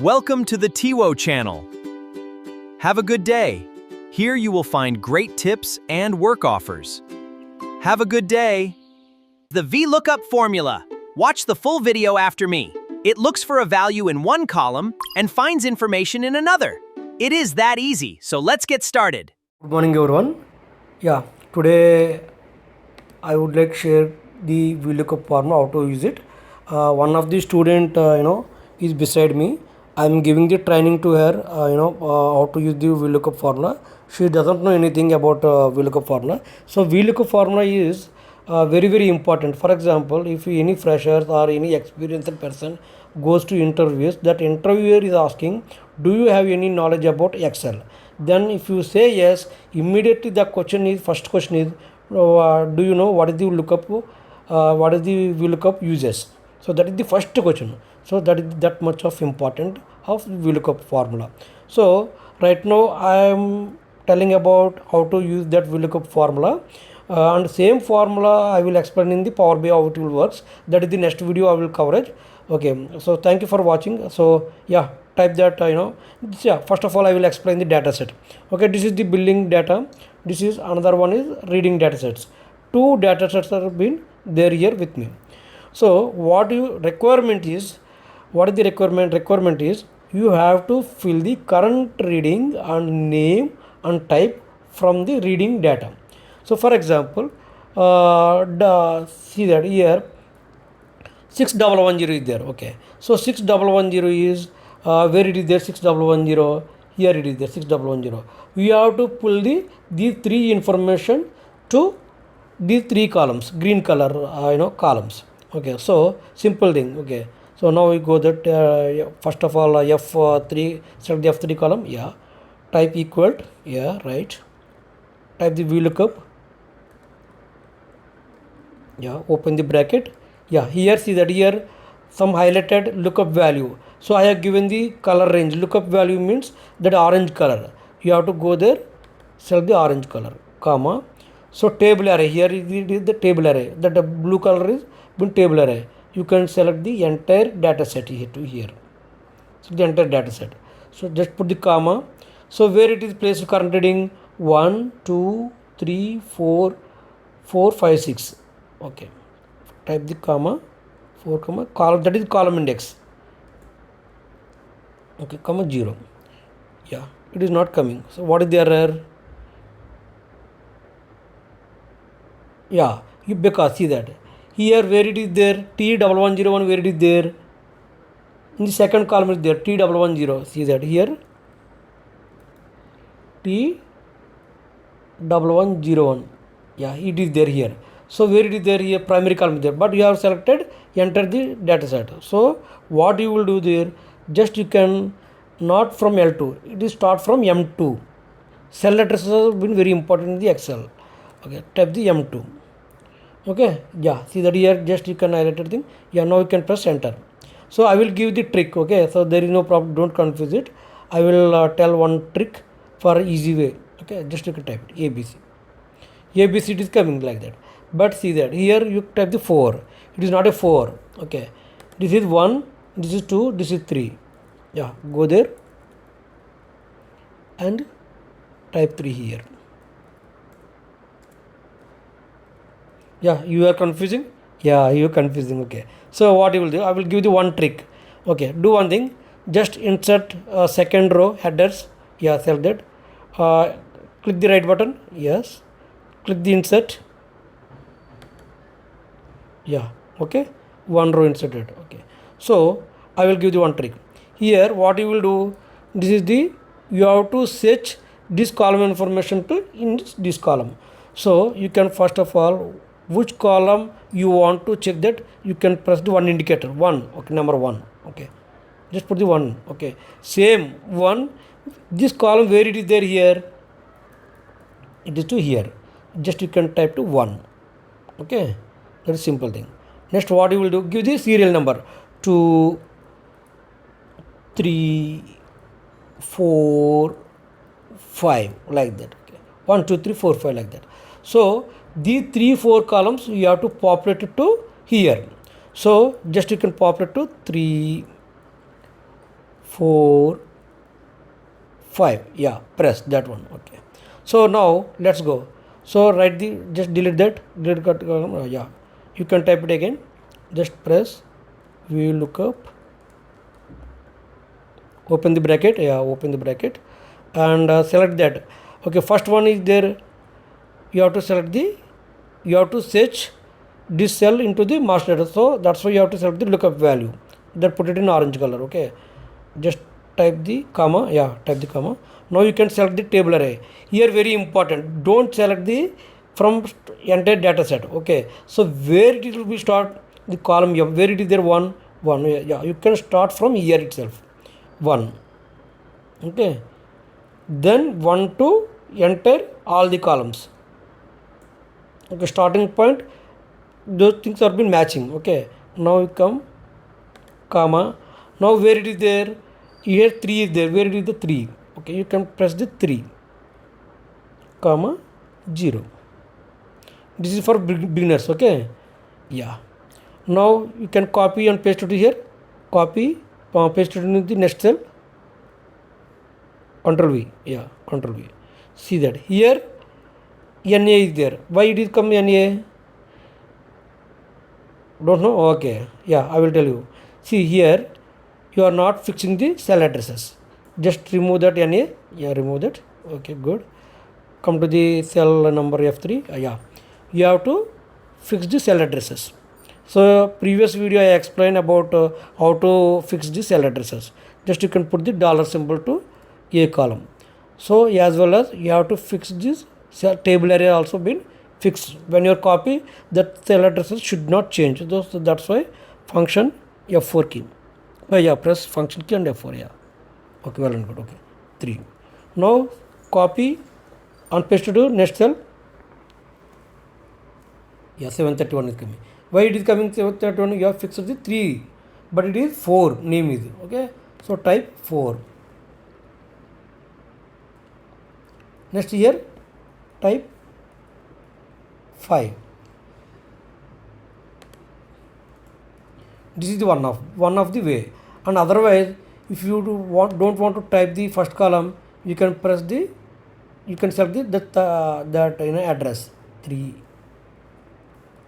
Welcome to the TIWO channel. Have a good day. Here you will find great tips and work offers. Have a good day. The VLOOKUP formula. Watch the full video after me. It looks for a value in one column and finds information in another. It is that easy, so let's get started. Good morning everyone. Today I would like to share the VLOOKUP formula, how to use it. One of the student is beside me. I am giving the training to her how to use the VLOOKUP formula. She doesn't know anything about VLOOKUP formula. So VLOOKUP formula is very important. For example, if any freshers or any experienced person goes to interviews, that interviewer is asking, do you have any knowledge about Excel? Then if you say yes, immediately the first question is, do you know what is the VLOOKUP uses? So that is the first question. So that is that much of important of VLOOKUP formula. So right now I am telling about how to use that VLOOKUP formula, and same formula I will explain in the Power BI how it will works. That is the next video I will cover it. Okay, so thank you for watching. So type that first of all I will explain the data set. Okay, this is the billing data. This is another one is reading data sets. Two data sets have been there here with me. So what is the requirement is you have to fill the current reading and name and type from the reading data. So for example, see that here 6110 is there. Okay, so 6110 is where it is there, 6110 here it is there, 6110. We have to pull the three information to the three columns, green color columns. Okay, so simple thing. Okay, so now we go that first of all F3, select the F3 column, type equal, right, type the VLOOKUP, open the bracket, here see that here some highlighted lookup value. So I have given the color range. Lookup value means that orange color. You have to go there, select the orange color, comma. So table array, here is the table array. That the blue color is table array. You can select the entire data set here to here. So the entire data set. So just put the comma. So where it is placed current reading 1, 2, 3, 4, 5, 6. Okay. Type the comma, 4 comma, column, that is column index. Okay, comma 0. It is not coming. So what is the error? Because see that here where it is there, T1101 where it is there, in the second column is there, T110. See that here T1101. It is there here. So where it is there here, primary column is there, but you have selected enter the data set. So what you will do there, just you can not from L2, it is start from M2. Cell addresses have been very important in the Excel. Okay, type the M2. Okay, see that here just you can highlight thing. Now you can press enter. So I will give the trick. Okay, so there is no problem, don't confuse it. I will tell one trick for easy way. Okay, just you can type it ABC. ABC it is coming like that. But see that here you type the 4. It is not a 4. Okay, this is 1, this is 2, this is 3. Go there and type 3 here. You are confusing? You are confusing. Okay, so what you will do, I will give you one trick. Okay, do one thing, just insert second row headers. Select that, click the right button, yes, click the insert. Okay, one row inserted. Okay, so I will give you one trick. Here what you will do, this is you have to search this column information to in this column. So you can first of all, which column you want to check, that you can press the one indicator, 1, okay, number 1, okay, just put the 1, okay, same 1, this column where it is there here, it is to here, just you can type to 1, okay, that is simple thing. Next what you will do, give the serial number 2, 3, 4, 5 like that. Okay, 1, 2, 3, 4, 5 like that. So these 3, 4 columns you have to populate it to here. So just you can populate to 3, 4 5, yeah, press that one. Okay, so now let's go. So write the, just delete that, delete cut column. Yeah, you can type it again. Just press VLOOKUP, open the bracket, yeah, open the bracket, and select that. Okay, first one is there, you have to select the, you have to search this cell into the master data, so that's why you have to select the lookup value, then put it in orange color. Okay, just type the comma, yeah, type the comma. Now you can select the table array. Here very important, don't select the from entire data set. Okay, so where it will be start the column, yeah, where it is there 1 1, yeah, you can start from here itself 1. Okay, then 1 to enter all the columns. Okay, starting point, those things are been matching. Okay, now you come comma, now where it is there, here 3 is there, where it is the 3. Okay, you can press the 3 comma 0. This is for beginners. Okay, yeah, now you can copy and paste it here, copy, paste it in the next cell, Ctrl V, yeah, Ctrl V. See that here NA is there, why it is come NA, don't know. Okay, yeah, I will tell you. See here, you are not fixing the cell addresses, just remove that NA, yeah, remove that. Okay, good. Come to the cell number F3, yeah, you have to fix the cell addresses. So previous video I explained about how to fix the cell addresses. Just you can put the dollar symbol to a column. So as well as you have to fix this cell table array also been fixed. When you copy, that cell addresses should not change. That's why function F4 key. Yeah, press function key and F4. Yeah. Okay, well and good. Okay, 3. Now copy and paste to next cell. Yeah, 731 is coming. Why it is coming 731? You have fixed the 3, but it is 4 name is. Okay, so type 4. Next here type 5. This is the one of the way. And otherwise, if you don't want to type the first column, you can press the, you can select the that address 3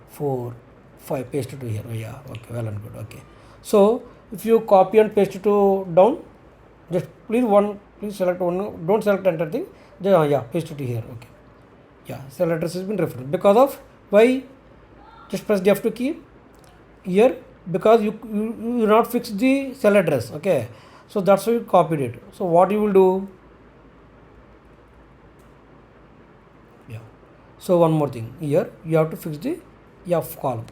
4 5, paste it to here. Yeah, okay, well and good. Okay, so if you copy and paste it to down, just please select one, don't select enter thing. Yeah, paste it to here. Okay, yeah, cell address has been referred. Because of why, just press the F2 key here, because you not fix the cell address. Okay, so that's why you copied it. So what you will do, yeah, so one more thing, here you have to fix the F column.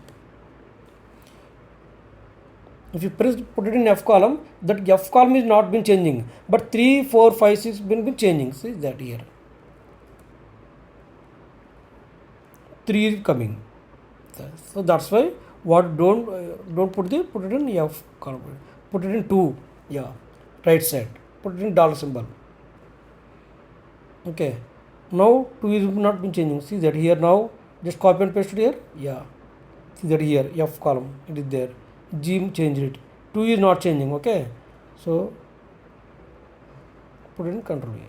If you put it in F column, that F column is not been changing, but 3 4 5 6 been changing. See that here 3 is coming. So that's why what don't put it in F column, put it in 2, yeah, right side, put it in dollar symbol. Okay, now 2 is not been changing. See that here, now just copy and paste it here. Yeah, see that here F column it is there, G changed it, 2 is not changing. Okay, so put it in Ctrl V.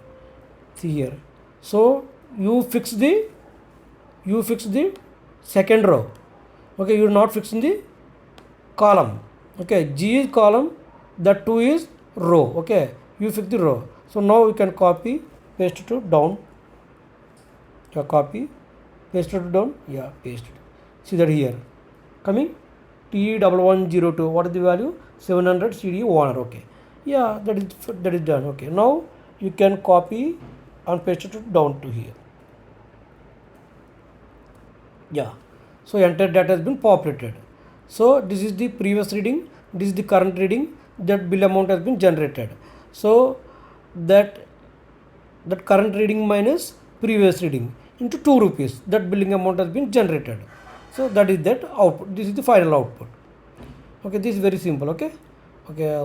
See here, so you fix the second row. Okay, you are not fixing the column. Okay, G is column, that 2 is row. Okay, you fix the row. So now you can copy, paste it to down. Yeah, copy, paste it to down. Yeah, paste it. See that here coming T1102. What is the value? 700 CD owner. Okay, yeah, that is done. Okay, now you can copy and paste it to down to here. Yeah, so entire data has been populated. So this is the previous reading, this is the current reading, that bill amount has been generated. So that current reading minus previous reading into 2 rupees, that billing amount has been generated. So that is that output. This is the final output. Okay, this is very simple. Okay,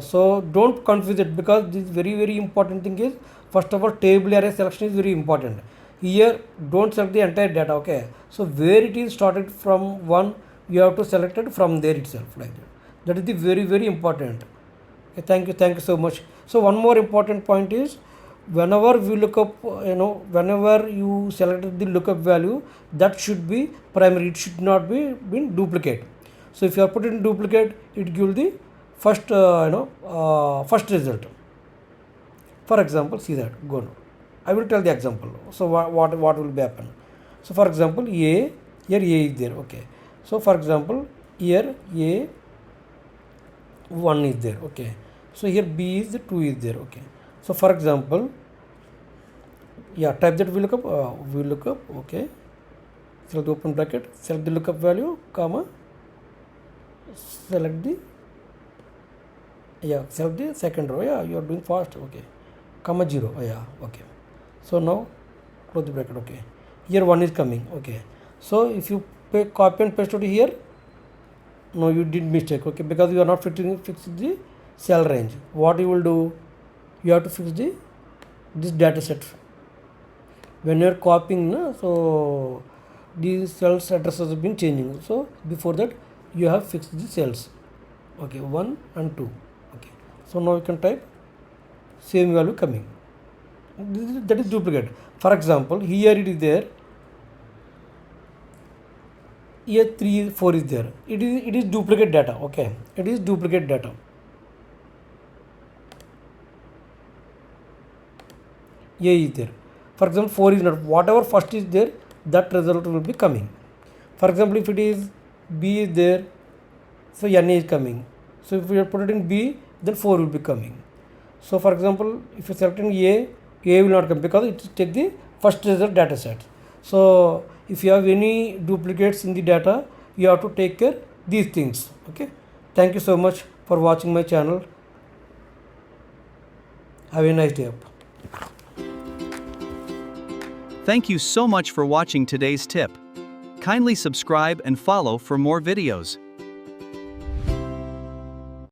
so don't confuse it, because this very important thing is, first of all, table array selection is very important. Here don't select the entire data. Okay, so where it is started from 1, you have to select it from there itself, like that. That is the very important. Okay, thank you so much. So one more important point is, whenever we look up, whenever you selected the lookup value, that should be primary. It should not be been duplicate. So if you are put in duplicate, it gives the first first result. For example, see that, go now. I will tell the example. So what will be happen? So for example, here A is there. Okay. So for example, here A 1 is there. Okay. So here B is 2 is there. Okay. So for example, yeah, type that VLOOKUP. Okay. Select the open bracket. Select the lookup value, comma. Select the second row. Yeah, you are doing fast. Okay. Comma 0. Yeah. Okay. So now close the bracket. Okay. Here 1 is coming. Okay. So if you copy and paste it here, no, you did mistake. Okay, because you are not fix the cell range. What you will do, you have to fix this data set. When you are copying, so these cells addresses have been changing. So before that, you have fixed the cells. Okay, 1 and 2. Okay. So now you can type same value coming. That is duplicate. For example, here it is there. Here 3, 4 is there. It is duplicate data. Okay, it is duplicate data. A is there. For example, 4 is not. Whatever first is there, that result will be coming. For example, if it is B is there, so N is coming. So if we put it in B, then 4 will be coming. So for example, if you select in A will not come because it take the first result data set. So if you have any duplicates in the data, you have to take care these things. Okay. Thank you so much for watching my channel. Have a nice day. Thank you so much for watching today's tip. Kindly subscribe and follow for more videos.